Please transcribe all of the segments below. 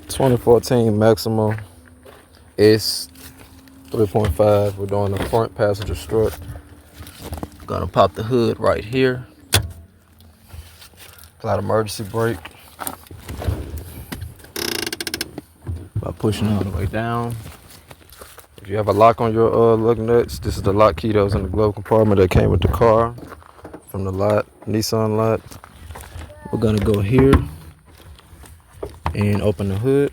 2014 Maxima S 3.5. We're doing the front passenger strut. Gonna pop the hood right here. Apply the emergency brake by pushing all the way down. If you have a lock on your lug nuts, this is the lock key that was in the glove compartment that came with the car from the lot, Nissan lot. We're gonna go here and open the hood.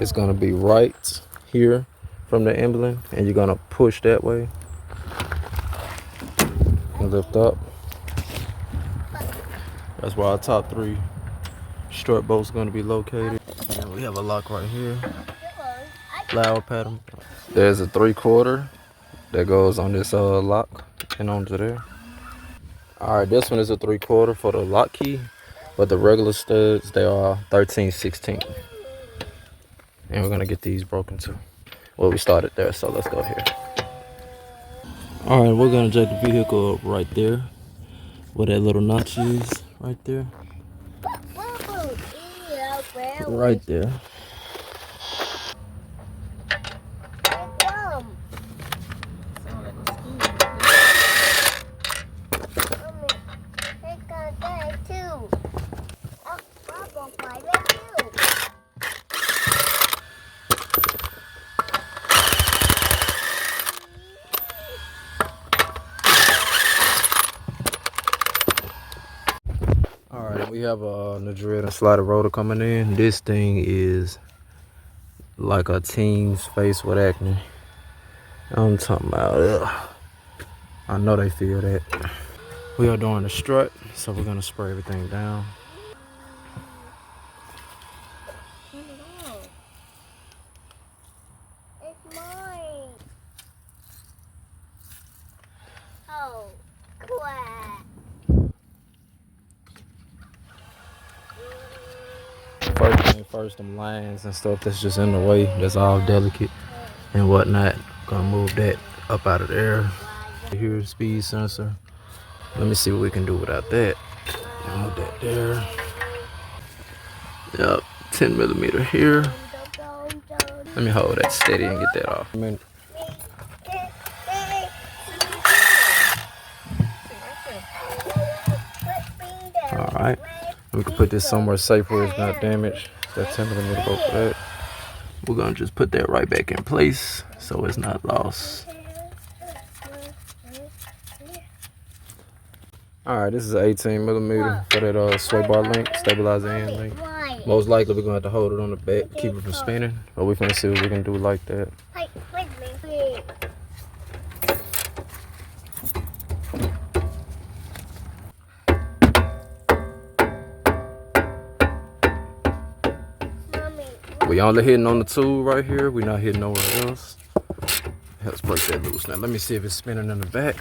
It's gonna be right here from the emblem, and you're gonna push that way and lift up. That's where our top 3 strut bolts are gonna be located. And we have a lock right here, loud pattern. There's a 3/4 that goes on this lock and onto there. All right, this one is a 3/4 for the lock key, but the regular studs, they are 13/16. And we're gonna get these broken too. Well, we started there, so let's go here. All right, we're gonna jack the vehicle up right there where that little notch is, right there. Right there. Alright, we have a Madrid and slider rotor coming in. This thing is like a teen's face with acne. I'm talking about, I know they feel that. We are doing the strut, so we're gonna spray everything down. It's mine. Oh, crap. First thing first, them lines and stuff that's just in the way, that's all delicate and whatnot. Gonna move that up out of there. Here's speed sensor. Let me see what we can do without that. Move that there. Yep, 10mm here. Let me hold that steady and get that off. Alright, we can put this somewhere safe where it's not damaged. That 10mm go for that. We're gonna just put that right back in place so it's not lost. Alright, this is 18mm for that sway bar link, stabilizer end link. Most likely we're gonna have to hold it on the back, keep it from spinning, but we're gonna see what we can do like that. We only hitting on the tool right here. We're not hitting nowhere else. Let's break that loose. Now let me see if it's spinning in the back.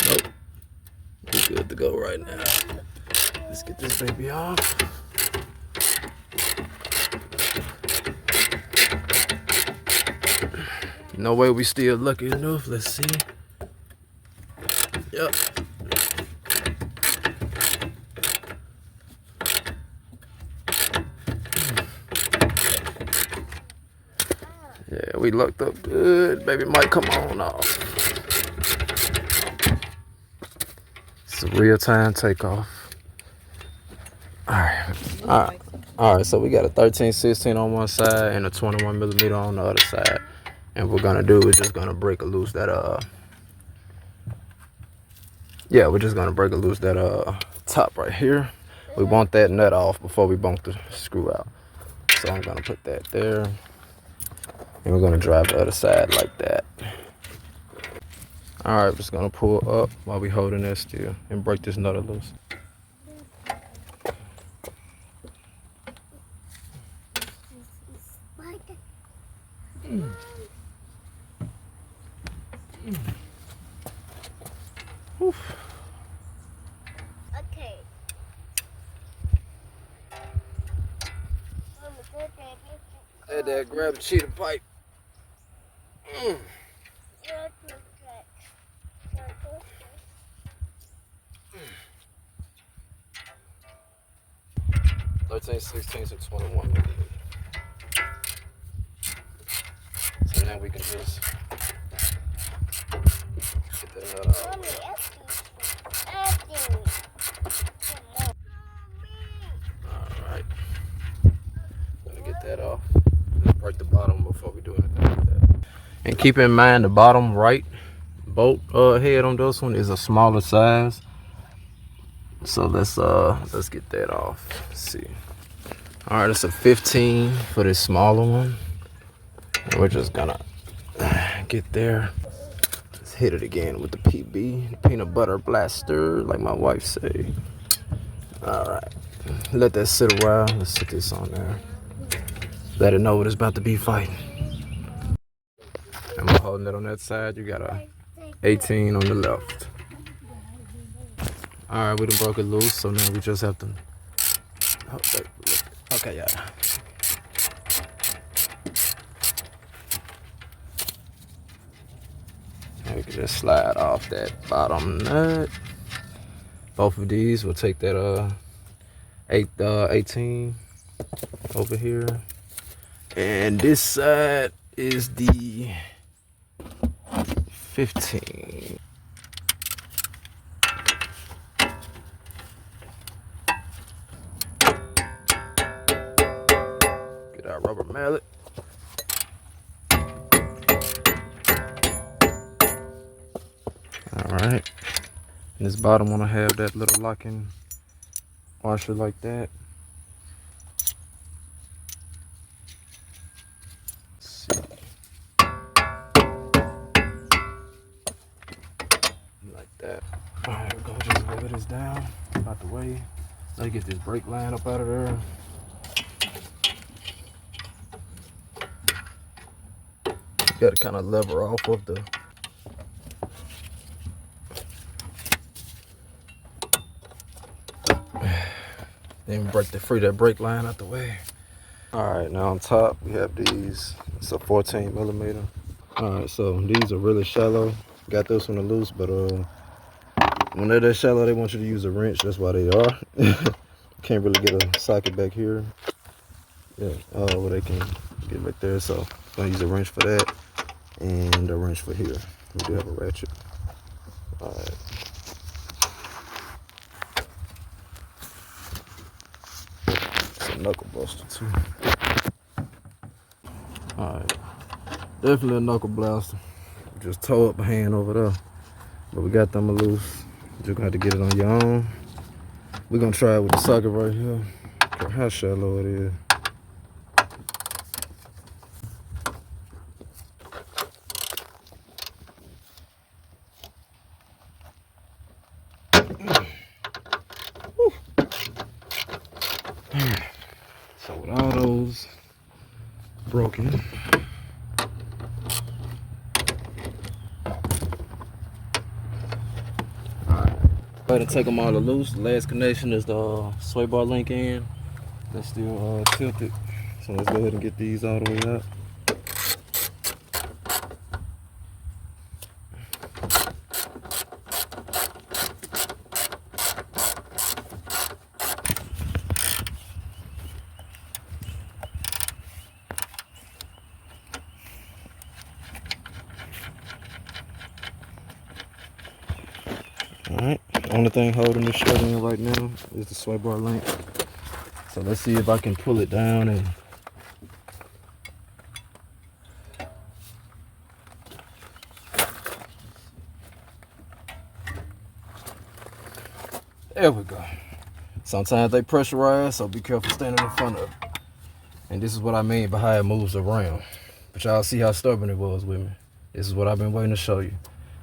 Nope. We're good to go right now. Let's get this baby off. No way we still lucky enough. Let's see. Yep. Yeah, we lucked up good. Baby might come on off. It's a real-time takeoff. Alright, so we got a 13/16 on one side and a 21mm on the other side. And what we're gonna do is just gonna break or loose that we're just gonna break or loose that top right here. We want that nut off before we bump the screw out. So I'm gonna put that there. And we're gonna drive the other side like that. Alright, we're just gonna pull up while we holding that still and break this nut loose. Oof. Okay. Hey, Dad, grab a sheet of pipe. 15 16 to 21 millimeter. So now we can just get that nut out. Mommy, Alright. Gonna get that off. Let's break the bottom before we do anything like that. And keep in mind the bottom right bolt head on this one is a smaller size. So let's get that off. Let's see. Alright, it's a 15 for this smaller one. And we're just gonna get there. Let's hit it again with the PB, peanut butter blaster, like my wife say. Alright. Let that sit a while. Let's sit this on there. Let it know what it's about to be fighting. I'm holding it on that side. You got a 18 on the left. Alright, we done broke it loose, so now we just have to. Okay, yeah. And we can just slide off that bottom nut. Both of these will take that 18 over here. And this side is the 15. Get our rubber mallet. Alright. And this bottom one will have that little locking washer like that. Let's see. Like that. Alright, we're gonna just level this down out the way. Let me get this brake line up out of there. You gotta kind of lever off of the then break free that brake line out the way. Alright, now on top we have these. It's a 14 millimeter. Alright, so these are really shallow. Got this one loose, but when they're that shallow they want you to use a wrench. That's why they are. Can't really get a socket back here. Yeah, well they can get back there, so I'm gonna use a wrench for that and a wrench for here. We do have a ratchet. Alright. Knuckle buster too. Alright, definitely a knuckle blaster. Just toe up a hand over there, but we got them loose. You're gonna have to get it on your own. We're gonna try it with the socket right here. Look how shallow it is. So with all those broken, alright, go ahead and take them all loose. The last connection is the sway bar link in. That's still tilted. So let's go ahead and get these all the way up. Alright, only thing holding this shut in right now is the sway bar link. So let's see if I can pull it down and there we go. Sometimes they pressurize, so be careful standing in front of it. And this is what I mean by how it moves around. But y'all see how stubborn it was with me. This is what I've been waiting to show you.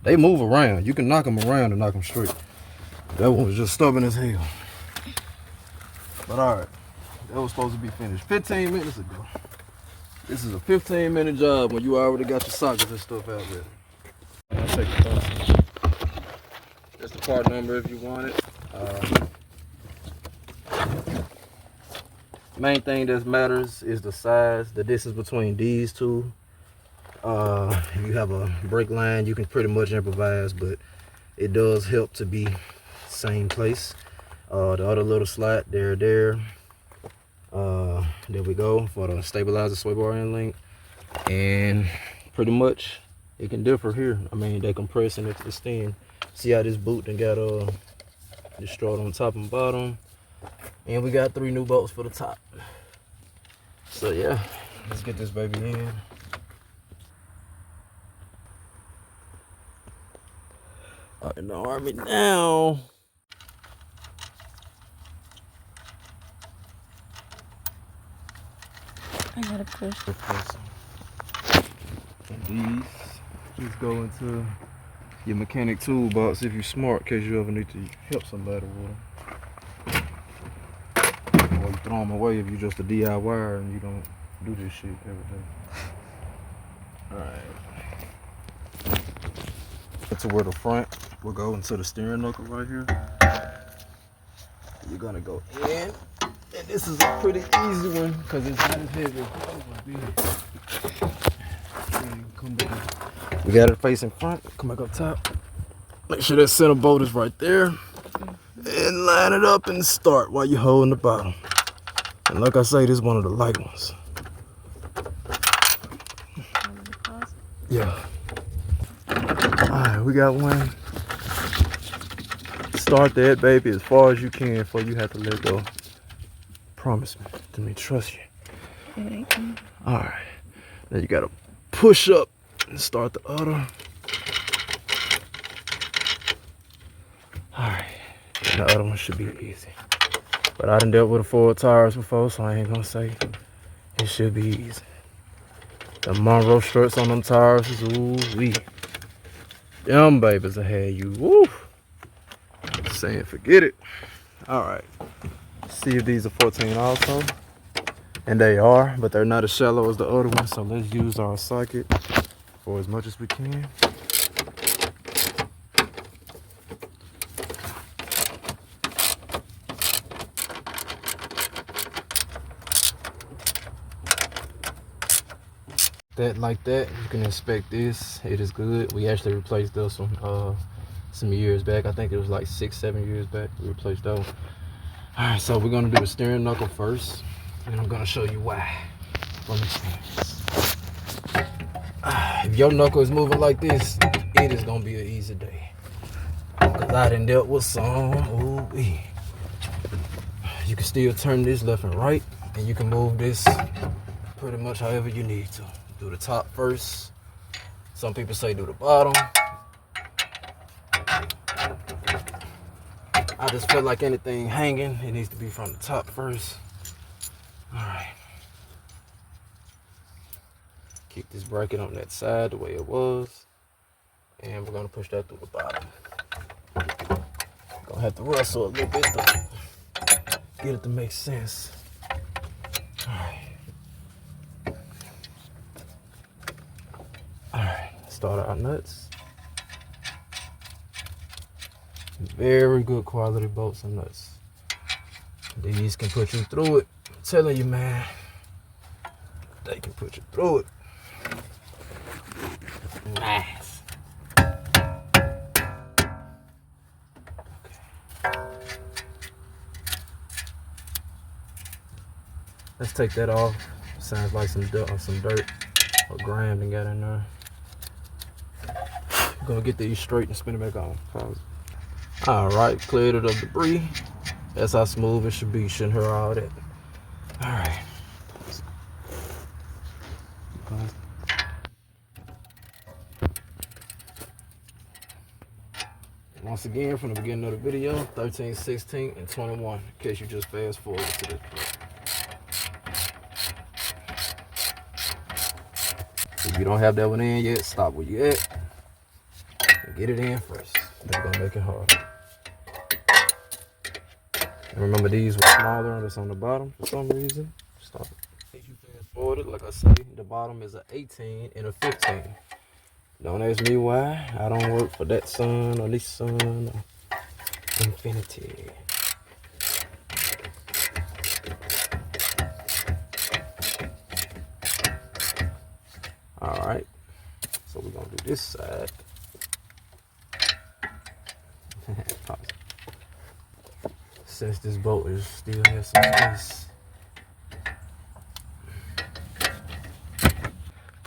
They move around. You can knock them around and knock them straight. That one was just stubborn as hell. But alright, that was supposed to be finished 15 minutes ago. This is a 15-minute job when you already got your sockets and stuff out there. I'll take the part. That's the part number if you want it. Main thing that matters is the size, the distance between these two. If you have a brake line, you can pretty much improvise, but it does help to be same place. The other little slot there, There we go for the stabilizer sway bar end link. And pretty much it can differ here. I mean, they compress and extend. See how this boot done got this strut on top and bottom. And we got 3 new bolts for the top. So yeah, let's get this baby in. In the Army now. I gotta push. These just go into your mechanic toolbox if you're smart, in case you ever need to help somebody with them. Or you throw them away if you're just a DIYer and you don't do this shit every day. Alright. To where the front will go into the steering knuckle right here. You're gonna go in. And this is a pretty easy one because it's not as heavy. Come back. We got it facing front. Come back up top. Make sure that center bolt is right there. And line it up and start while you're holding the bottom. And like I say, this is one of the light ones. Yeah. Alright, we got one. Start that baby as far as you can before you have to let go. Promise me. To me, trust you. Alright. Now you gotta push up and start the other. Alright. The other one should be easy. But I done dealt with the 4 tires before, so I ain't gonna say it should be easy. The Monroe struts on them tires is ooh-wee. Them babies I had you. Woo! Saying forget it. Alright. See if these are 14 also. And they are, but they're not as shallow as the other ones, so let's use our socket for as much as we can. That like that, you can inspect this. It is good. We actually replaced this one some years back. I think it was like 6-7 years back we replaced those. Alright, so we're gonna do the steering knuckle first, and I'm gonna show you why from experience. If your knuckle is moving like this, it is gonna be an easy day. Cause I done dealt with some ooh-wee. You can still turn this left and right, and you can move this pretty much however you need to. Do the top first. Some people say do the bottom. I just feel like anything hanging, it needs to be from the top first. Alright. Keep this bracket on that side the way it was. And we're gonna push that through the bottom. Gonna have to wrestle a little bit to get it to make sense. Alright. Alright, start our nuts. Very good quality bolts and nuts. These can put you through it. I'm telling you, man. They can put you through it. Nice. Okay. Let's take that off. Sounds like some dirt or grime and got in there. I'm gonna get these straight and spin it back on. Pause. Alright, cleared it of debris. That's how smooth it should be. You shouldn't hear all that. Alright. Once again, from the beginning of the video, 13, 16, and 21, in case you just fast forward to this point. If you don't have that one in yet, stop where you at and get it in first. That's gonna make it hard. And remember, these were smaller that's on the bottom for some reason. Stop it. If you fast forward it, like I say, the bottom is an 18 and a 15. Don't ask me why. I don't work for that Sun or this Sun or Infinity. Alright. So we're gonna do this side. Since this bolt is still has some space,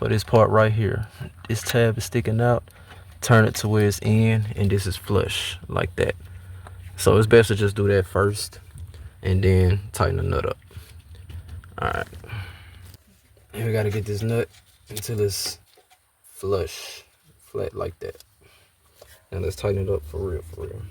for this part right here. This tab is sticking out. Turn it to where it's in, and this is flush like that. So it's best to just do that first and then tighten the nut up. Alright. And we gotta get this nut until it's flush, flat like that. And let's tighten it up for real, for real.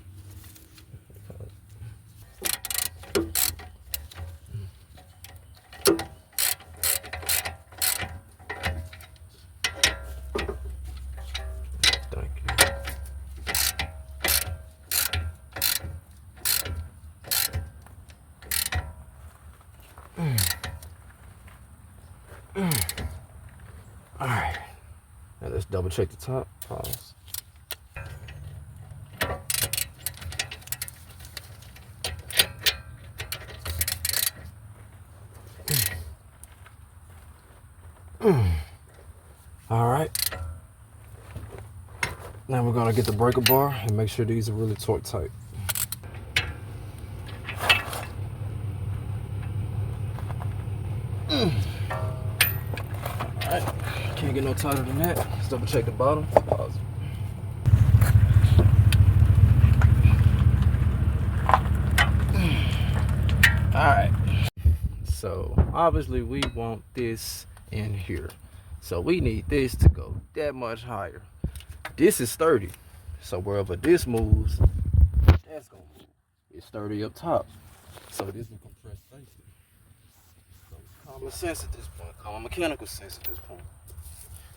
Alright, now let's double check the top. Pause. Alright, now we're gonna get the breaker bar and make sure these are really torque tight. Alright, can't get no tighter than that. Let's double check the bottom. Pause. Alright, so obviously we want this in here. So we need this to go that much higher. This is sturdy. So wherever this moves, that's gonna move. It's sturdy up top. So this will compress safely. So common sense at this point, common mechanical sense at this point.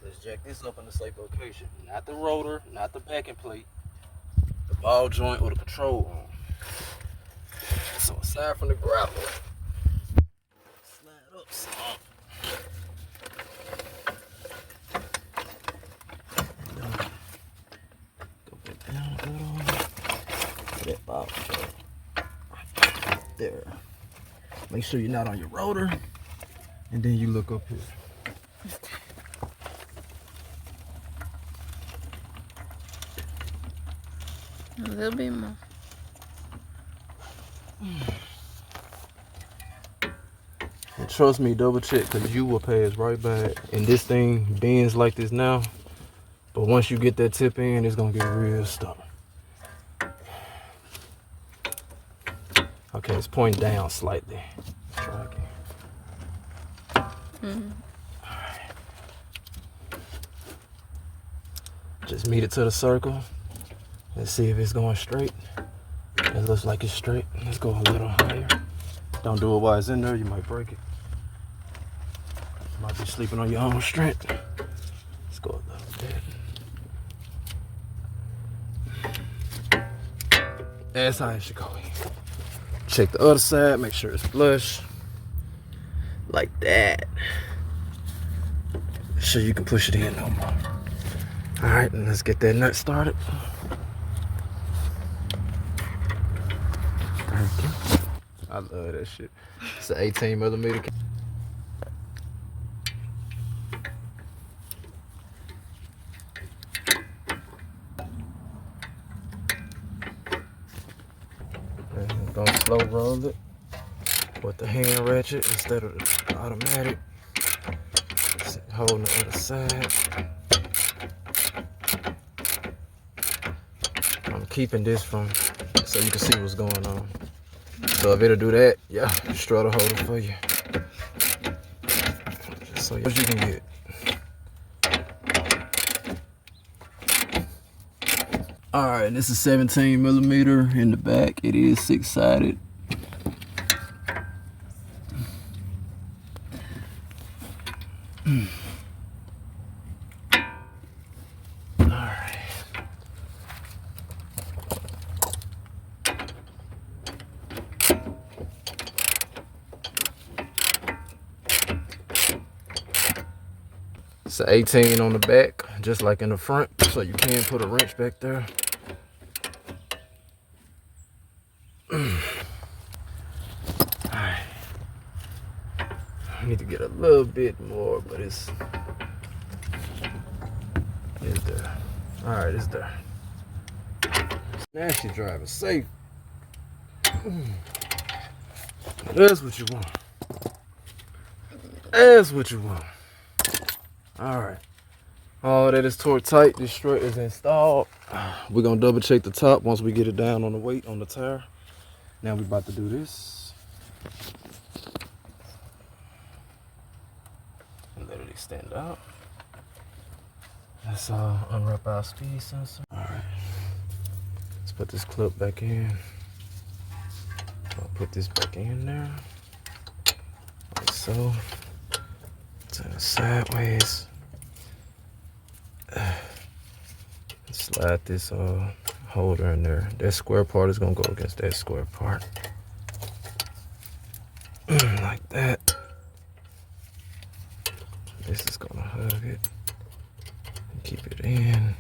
Let's jack this up in the safe location. Not the rotor, not the backing plate, the ball joint or the control arm. So aside from the grapple, slide up some. Go back down a little. That ball joint right there. Make sure you're not on your rotor, and then you look up here. A little bit more. And trust me, double check, because you will pass right back. And this thing bends like this now, but once you get that tip in, it's gonna get real stubborn. Okay, it's pointing down slightly. Let's try again. Alright. Just meet it to the circle. Let's see if it's going straight. It looks like it's straight. Let's go a little higher. Don't do it while it's in there, you might break it. You might be sleeping on your own strength. Let's go a little bit. That's how it should go in. Check the other side, make sure it's flush. Like that. So you can push it in no more. Alright, and let's get that nut started. I love that shit. It's an 18mm. And gonna slow roll it with the hand ratchet instead of the automatic. Holding the other side. I'm keeping this from so you can see what's going on. So if it'll do that, yeah, Strut will hold it for you. So as you can get. Alright, this is 17mm in the back. It is 6-sided. Alright. It's an 18 on the back, just like in the front, so you can put a wrench back there. Alright. I need to get a little bit more, but it's there. Alright, it's there. Nasty driver, safe. That's what you want. That's what you want. Alright. All that is torque tight. This strut is installed. We're gonna double check the top once we get it down on the weight on the tire. Now we're about to do this. And let it extend out. Let's unwrap our speed sensor. Alright. Let's put this clip back in. I'll put this back in there. Like so. Turn it sideways. Slide this holder in there. That square part is gonna go against that square part. Like that. This is gonna hug it and keep it in.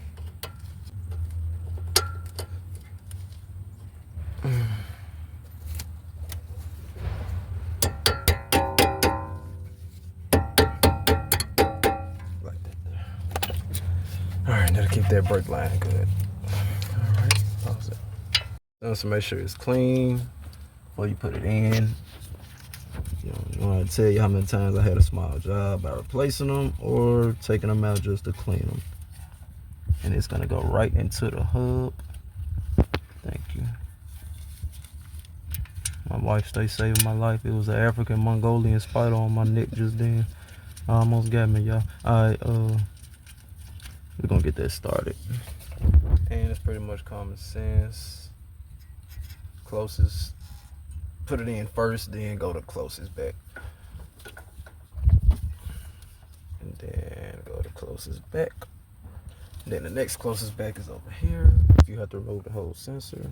Like that there. Alright, that'll keep that brake line good. Alright, pause it. So make sure it's clean before you put it in. You know, I want to tell you how many times I had a small job by replacing them or taking them out just to clean them. And it's gonna go right into the hub. Thank you. My wife stay saving my life. It was an African Mongolian spider on my neck just then. Almost got me, y'all. Alright, we're gonna get that started. And it's pretty much common sense. Closest, put it in first, then go to closest back. And then go to closest back. Then the next closest back is over here. You have to remove the whole sensor.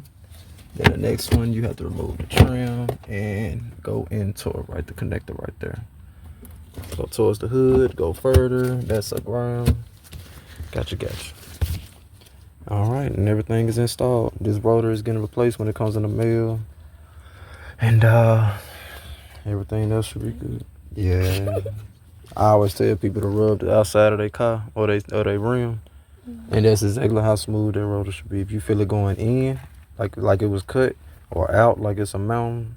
Then the next one, you have to remove the trim and go into it, right, the connector right there. Go towards the hood, go further. That's a ground. Gotcha. All right, and everything is installed. This rotor is getting replaced when it comes in the mail. And everything else should be good. Yeah. I always tell people to rub the outside of their car or they rim. And that's exactly how smooth that rotor should be. If you feel it going in, like it was cut, or out like it's a mountain,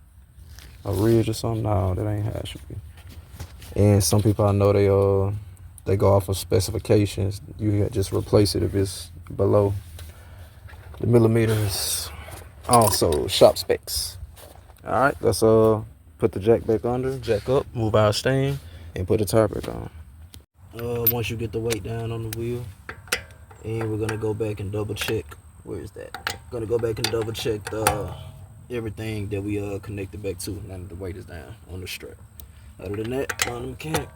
a ridge or something, no, that ain't how it should be. And some people I know they go off of specifications. You just replace it if it's below the millimeters. Also shop specs. All right, let's put the jack back under, jack up, move our stand, and put the tire back on. Once you get the weight down on the wheel, and we're gonna go back and double check. Where is that? Gonna go back and double check everything that we connected back to. Now that the weight is down on the strut. Other than that, on the mechanic.